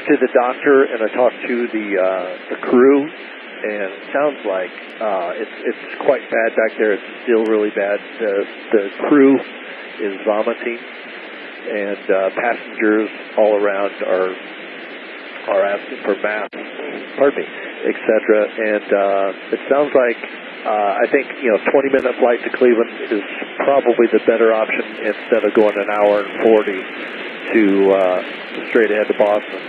talked to the doctor and I talked to the crew, and it sounds like it's quite bad back there. It's still really bad. The crew is vomiting, and passengers all around are asking for maps, etc. And it sounds like I think 20-minute flight to Cleveland is probably the better option instead of going an hour and 40 to straight ahead to Boston,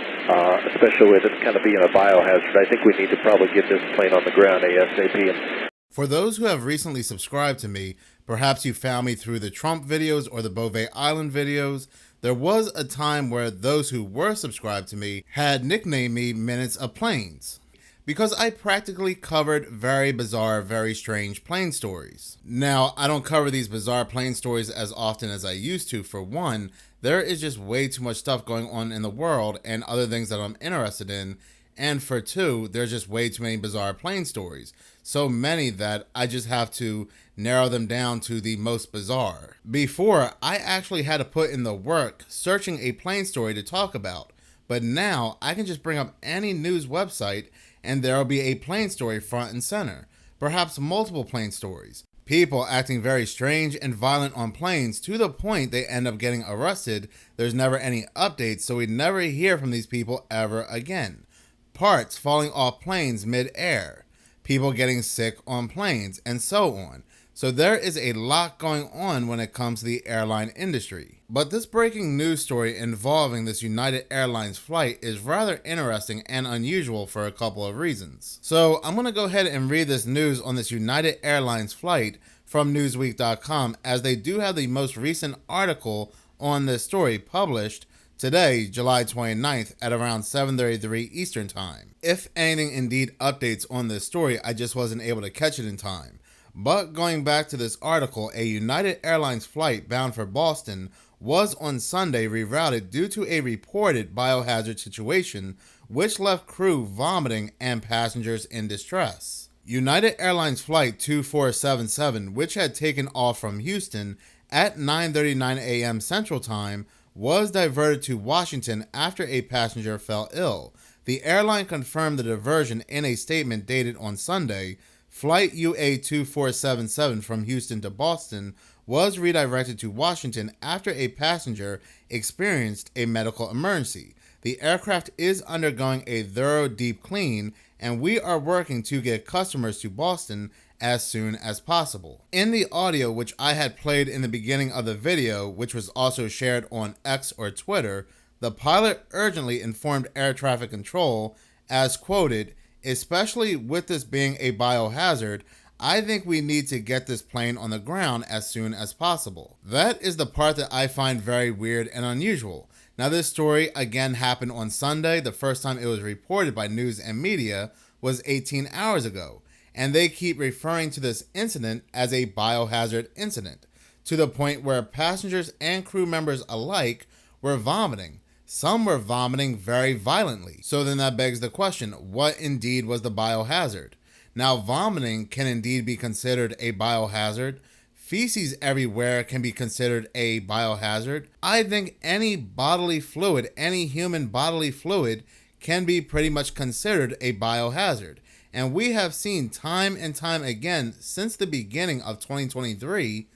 especially with it kind of being a biohazard. I think we need to probably get this plane on the ground ASAP. For those who have recently subscribed to me, perhaps you found me through the Trump videos or the Beauvais Island videos. There was a time where those who were subscribed to me had nicknamed me Minutes of Planes, because I practically covered very bizarre, very strange plane stories. Now, I don't cover these bizarre plane stories as often as I used to. For one, there is just way too much stuff going on in the world and other things that I'm interested in. And for two, there's just way too many bizarre plane stories. So many that I just have to narrow them down to the most bizarre. Before, I actually had to put in the work searching a plane story to talk about. But now, I can just bring up any news website and there'll be a plane story front and center. Perhaps multiple plane stories. People acting very strange and violent on planes to the point they end up getting arrested. There's never any updates, so we never hear from these people ever again. Parts falling off planes mid-air, people getting sick on planes, and so on. So there is a lot going on when it comes to the airline industry. But this breaking news story involving this United Airlines flight is rather interesting and unusual for a couple of reasons. So I'm going to go ahead and read this news on this United Airlines flight from Newsweek.com, as they do have the most recent article on this story published today, July 29th at around 7:33 Eastern Time. If anything indeed updates on this story, I just wasn't able to catch it in time. But going back to this article, a United Airlines flight bound for Boston was on Sunday rerouted due to a reported biohazard situation, which left crew vomiting and passengers in distress. United Airlines Flight 2477, which had taken off from Houston at 9:39 a.m. Central Time, was diverted to Washington after a passenger fell ill. The airline confirmed the diversion in a statement dated on Sunday. Flight UA 2477 from Houston to Boston was redirected to Washington after a passenger experienced a medical emergency. The aircraft is undergoing a thorough deep clean, and we are working to get customers to Boston as soon as possible. In the audio, which I had played in the beginning of the video, which was also shared on X or Twitter, the pilot urgently informed air traffic control, as quoted, "Especially with this being a biohazard, I think we need to get this plane on the ground as soon as possible." That is the part that I find very weird and unusual. Now, this story again happened on Sunday. The first time it was reported by news and media was 18 hours ago. And they keep referring to this incident as a biohazard incident, to the point where passengers and crew members alike were vomiting. Some were vomiting very violently. So then that begs the question, what indeed was the biohazard? Now, vomiting can indeed be considered a biohazard. Feces everywhere can be considered a biohazard. I think any bodily fluid, any human bodily fluid, can be pretty much considered a biohazard. And we have seen time and time again since the beginning of 2023,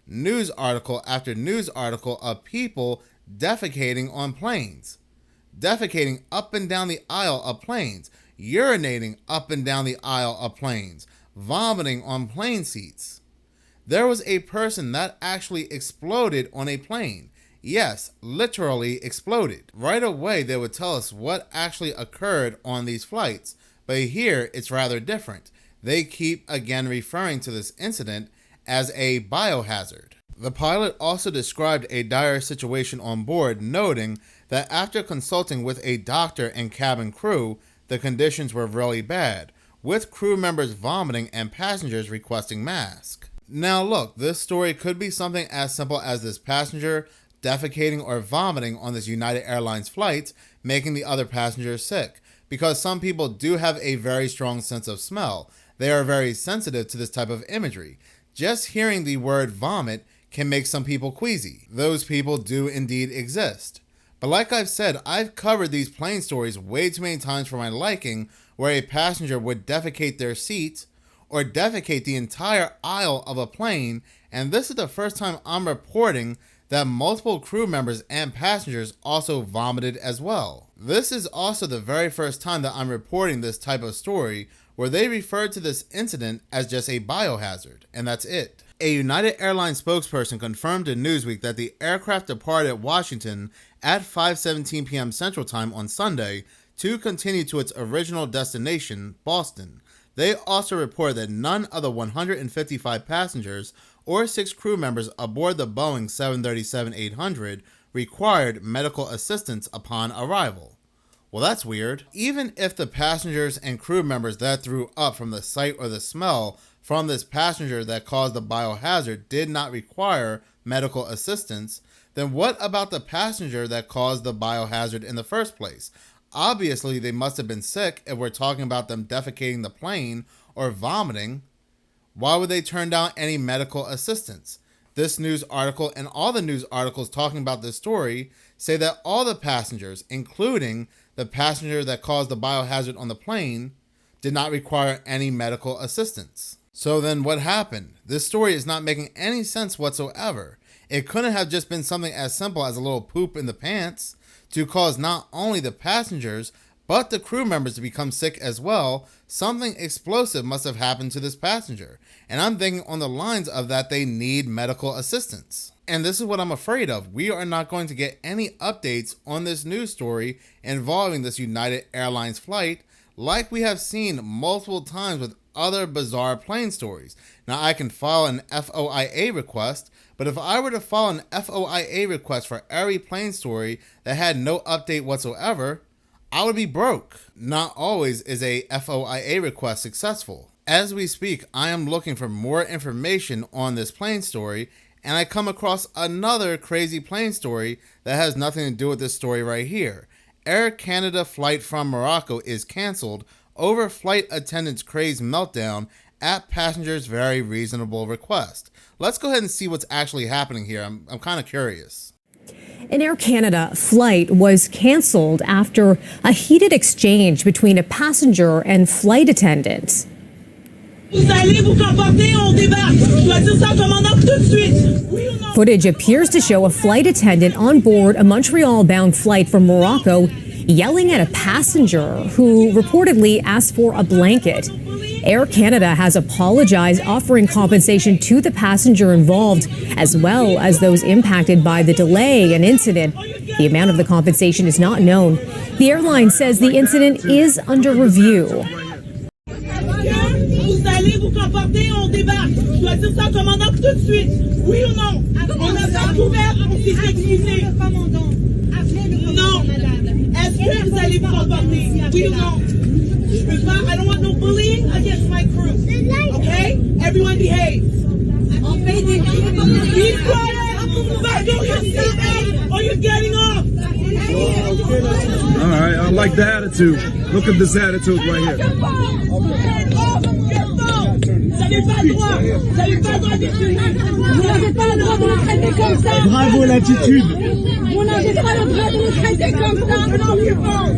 news article after news article of people defecating on planes, defecating up and down the aisle of planes, urinating up and down the aisle of planes, vomiting on plane seats. There was a person that actually exploded on a plane. Yes, literally exploded. Right away, they would tell us what actually occurred on these flights. But here, it's rather different. They keep again referring to this incident as a biohazard. The pilot also described a dire situation on board, noting that after consulting with a doctor and cabin crew, the conditions were really bad, with crew members vomiting and passengers requesting masks. Now look, this story could be something as simple as this passenger defecating or vomiting on this United Airlines flight, making the other passengers sick. Because some people do have a very strong sense of smell. They are very sensitive to this type of imagery. Just hearing the word vomit can make some people queasy. Those people do indeed exist. But like I've said, I've covered these plane stories way too many times for my liking, where a passenger would defecate their seat or defecate the entire aisle of a plane, and this is the first time I'm reporting that multiple crew members and passengers also vomited as well. This is also the very first time that I'm reporting this type of story where they referred to this incident as just a biohazard, and that's it. A United Airlines spokesperson confirmed to Newsweek that the aircraft departed Washington at 5:17 p.m. Central Time on Sunday to continue to its original destination, Boston. They also reported that none of the 155 passengers or 6 crew members aboard the Boeing 737-800 required medical assistance upon arrival. Well, that's weird. Even if the passengers and crew members that threw up from the sight or the smell from this passenger that caused the biohazard did not require medical assistance, then what about the passenger that caused the biohazard in the first place? Obviously, they must have been sick if we're talking about them defecating the plane or vomiting. Why would they turn down any medical assistance? This news article and all the news articles talking about this story say that all the passengers, including the passenger that caused the biohazard on the plane, did not require any medical assistance. So then what happened? This story is not making any sense whatsoever. It couldn't have just been something as simple as a little poop in the pants to cause not only the passengers, but the crew members to become sick as well. Something explosive must have happened to this passenger. And I'm thinking on the lines of that they need medical assistance. And this is what I'm afraid of. We are not going to get any updates on this news story involving this United Airlines flight like we have seen multiple times with other bizarre plane stories. Now, I can file an FOIA request, but if I were to file an FOIA request for every plane story that had no update whatsoever, I would be broke. Not always is a FOIA request successful. As we speak, I am looking for more information on this plane story, and I come across another crazy plane story that has nothing to do with this story right here. Air Canada flight from Morocco is canceled over flight attendant's crazed meltdown at passenger's very reasonable request. Let's go ahead and see what's actually happening here. I'm kind of curious. An Air Canada flight was canceled after a heated exchange between a passenger and flight attendant. Footage appears to show a flight attendant on board a Montreal-bound flight from Morocco yelling at a passenger who reportedly asked for a blanket. Air Canada has apologized, offering compensation to the passenger involved, as well as those impacted by the delay and incident. The amount of the compensation is not known. The airline says the incident is under review. I don't want no bullying against my crew. Okay? Everyone behave. Be quiet. Back on your seat or you're getting off. All right, I like the attitude. Look at this attitude right here. Bravo l'attitude. Vous n'avez pas le droit de nous traiter comme ça. Turn off your phone.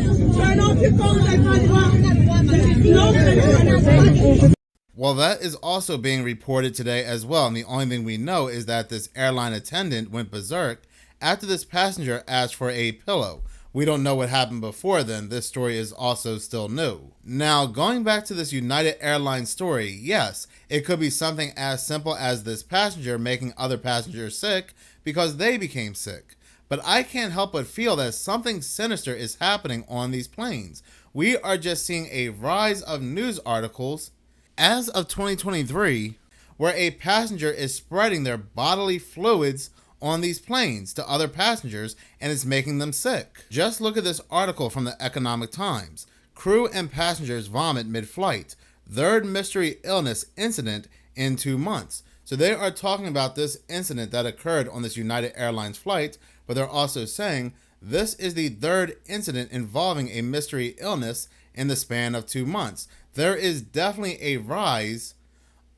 Well, that is also being reported today as well. And the only thing we know is that this airline attendant went berserk after this passenger asked for a pillow. We don't know what happened before then. This story is also still new. Now, going back to this United Airlines story, yes, it could be something as simple as this passenger making other passengers sick because they became sick. But I can't help but feel that something sinister is happening on these planes. We are just seeing a rise of news articles as of 2023 where a passenger is spreading their bodily fluids on these planes to other passengers and it's making them sick. Just look at this article from the Economic Times. Crew and passengers vomit mid-flight. Third mystery illness incident in 2 months. So they are talking about this incident that occurred on this United Airlines flight, but they're also saying this is the third incident involving a mystery illness in the span of 2 months. There is definitely a rise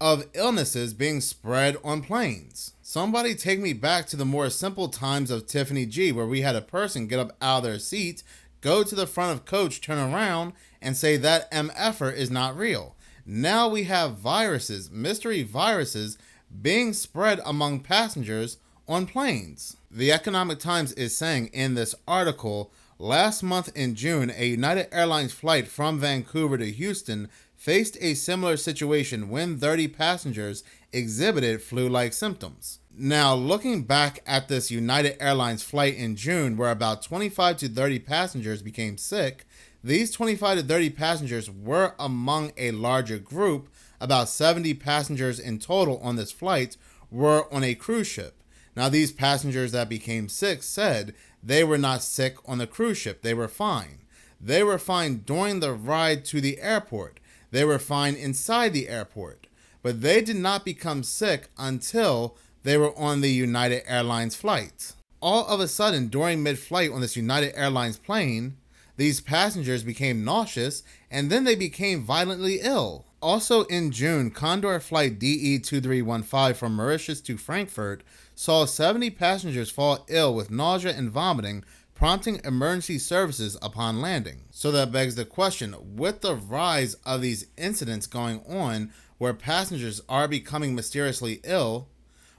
of illnesses being spread on planes. Somebody take me back to the more simple times of Tiffany G, where we had a person get up out of their seat, go to the front of coach, turn around, and say that MFer is not real. Now we have viruses, mystery viruses, being spread among passengers on planes. The Economic Times is saying in this article, last month in June, a United Airlines flight from Vancouver to Houston faced a similar situation when 30 passengers exhibited flu-like symptoms. Now, looking back at this United Airlines flight in June, where about 25 to 30 passengers became sick, these 25 to 30 passengers were among a larger group. About 70 passengers in total on this flight were on a cruise ship. Now, these passengers that became sick said they were not sick on the cruise ship. They were fine. They were fine during the ride to the airport. They were fine inside the airport. But they did not become sick until they were on the United Airlines flight. All of a sudden, during mid-flight on this United Airlines plane, these passengers became nauseous and then they became violently ill. Also in June, Condor flight DE2315 from Mauritius to Frankfurt saw 70 passengers fall ill with nausea and vomiting, prompting emergency services upon landing. So that begs the question, with the rise of these incidents going on where passengers are becoming mysteriously ill,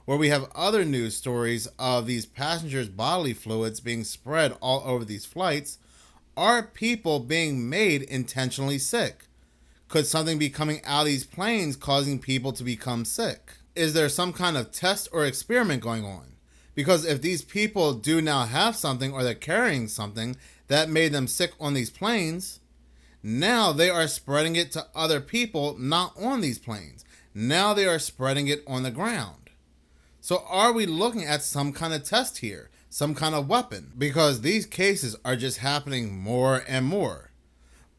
where we have other news stories of these passengers' bodily fluids being spread all over these flights, are people being made intentionally sick? Could something be coming out of these planes causing people to become sick? Is there some kind of test or experiment going on? Because if these people do now have something or they're carrying something that made them sick on these planes, now they are spreading it to other people not on these planes. Now they are spreading it on the ground. So are we looking at some kind of test here? Some kind of weapon? Because these cases are just happening more and more.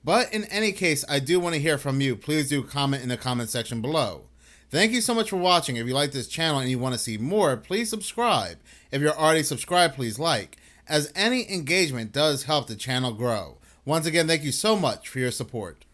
But in any case, I do want to hear from you. Please do comment in the comment section below. Thank you so much for watching. If you like this channel and you want to see more, please subscribe. If you're already subscribed, please like, as any engagement does help the channel grow. Once again, thank you so much for your support.